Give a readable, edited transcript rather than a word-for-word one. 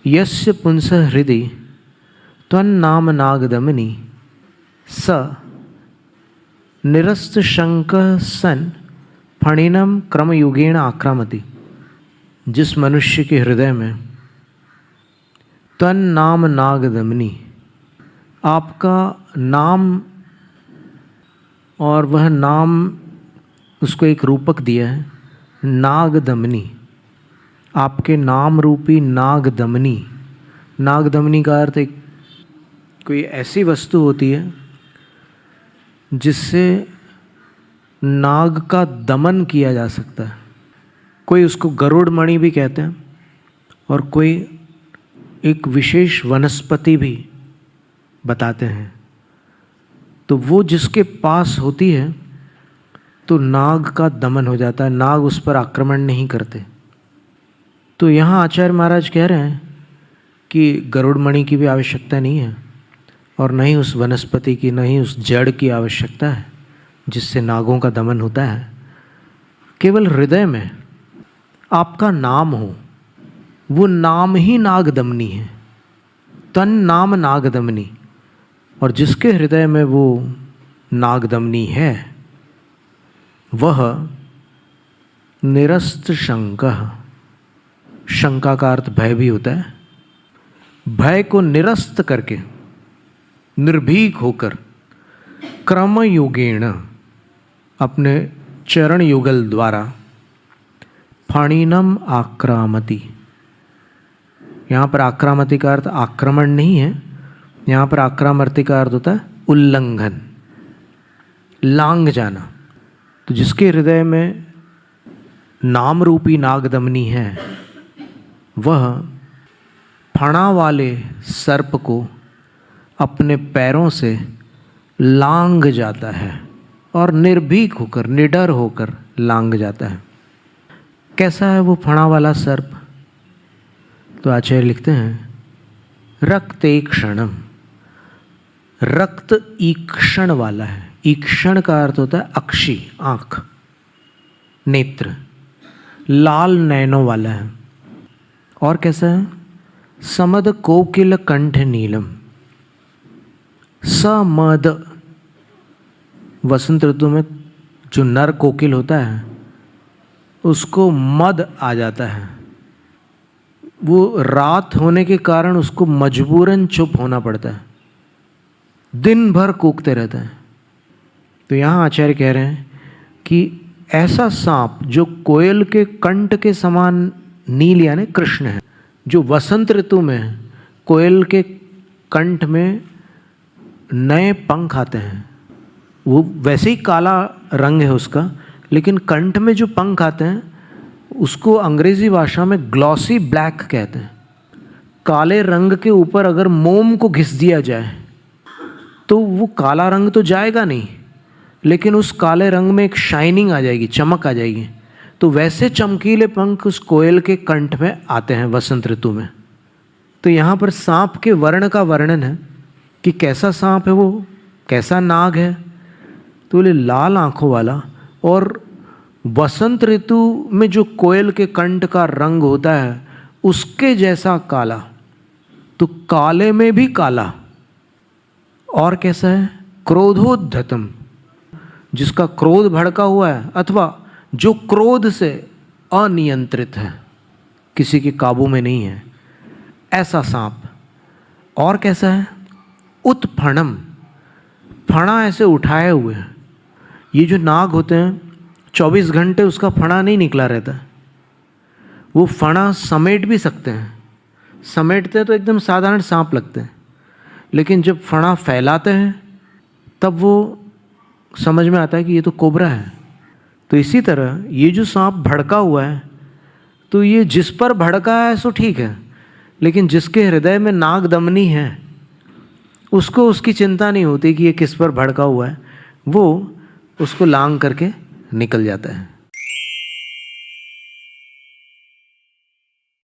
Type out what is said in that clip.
यस्य पुंस हृदि त्वन्नाम नागदमनी स निरस्त शंक सन फणिनम क्रमयुगेण आक्रामति। जिस मनुष्य के हृदय में त्वन्नाम नागदमनी, आपका नाम, और वह नाम उसको एक रूपक दिया है नागदमनी, आपके नाम रूपी नागदमनी। नागदमनी का अर्थ एक कोई ऐसी वस्तु होती है जिससे नाग का दमन किया जा सकता है। कोई उसको गरुड़ मणि भी कहते हैं और कोई एक विशेष वनस्पति भी बताते हैं। तो वो जिसके पास होती है तो नाग का दमन हो जाता है, नाग उस पर आक्रमण नहीं करते। तो यहाँ आचार्य महाराज कह रहे हैं कि गरुड़ मणि की भी आवश्यकता नहीं है और न ही उस वनस्पति की, न ही उस जड़ की आवश्यकता है जिससे नागों का दमन होता है। केवल हृदय में आपका नाम हो, वो नाम ही नागदमनी है। तन नाम नागदमनी, और जिसके हृदय में वो नागदमनी है वह निरस्त शंकः, शंका का अर्थ भय भी होता है, भय को निरस्त करके निर्भीक होकर क्रमयुगेण, अपने चरण युगल द्वारा फणिनम आक्रामति। यहाँ पर आक्रामति का अर्थ आक्रमण नहीं है, यहाँ पर आक्रामति का अर्थ होता है उल्लंघन, लांघ जाना। तो जिसके हृदय में नाम रूपी नागदमनी है वह फणा वाले सर्प को अपने पैरों से लांघ जाता है और निर्भीक होकर, निडर होकर लांघ जाता है। कैसा है वो फणा वाला सर्प? तो आचार्य लिखते हैं रक्ते क्षणम, रक्त ईक्षण वाला है। ईक्षण का अर्थ होता है अक्षी, आँख, नेत्र, लाल नैनों वाला है। और कैसा है? समद कोकिल कंठ नीलम, समद, वसंत ऋतु में जो नर कोकिल होता है उसको मद आ जाता है। वो रात होने के कारण उसको मजबूरन चुप होना पड़ता है, दिन भर कूकते रहता है। तो यहाँ आचार्य कह रहे हैं कि ऐसा सांप जो कोयल के कंठ के समान नील यानी कृष्ण है, जो वसंत ऋतु में कोयल के कंठ में नए पंख आते हैं, वो वैसे ही काला रंग है उसका, लेकिन कंठ में जो पंख आते हैं उसको अंग्रेजी भाषा में ग्लॉसी ब्लैक कहते हैं। काले रंग के ऊपर अगर मोम को घिस दिया जाए तो वो काला रंग तो जाएगा नहीं, लेकिन उस काले रंग में एक शाइनिंग आ जाएगी, चमक आ जाएगी। तो वैसे चमकीले पंख उस कोयल के कंठ में आते हैं वसंत ऋतु में। तो यहाँ पर सांप के वर्ण का वर्णन है कि कैसा सांप है वो, कैसा नाग है। तो बोले लाल आँखों वाला, और वसंत ऋतु में जो कोयल के कंठ का रंग होता है उसके जैसा काला। तो काले में भी काला। और कैसा है? क्रोधोद्धतम, जिसका क्रोध भड़का हुआ है अथवा जो क्रोध से अनियंत्रित है, किसी के काबू में नहीं है, ऐसा सांप। और कैसा है? उत्फणम, फणा ऐसे उठाए हुए हैं। ये जो नाग होते हैं 24 घंटे उसका फणा नहीं निकला रहता, वो फणा समेट भी सकते हैं। समेटते हैं तो एकदम साधारण सांप लगते हैं, लेकिन जब फणा फैलाते हैं तब वो समझ में आता है कि ये तो कोबरा है। तो इसी तरह ये जो सांप भड़का हुआ है, तो ये जिस पर भड़का है सो ठीक है, लेकिन जिसके हृदय में नागदमनी है उसको उसकी चिंता नहीं होती कि ये किस पर भड़का हुआ है, वो उसको लांघ करके निकल जाता है।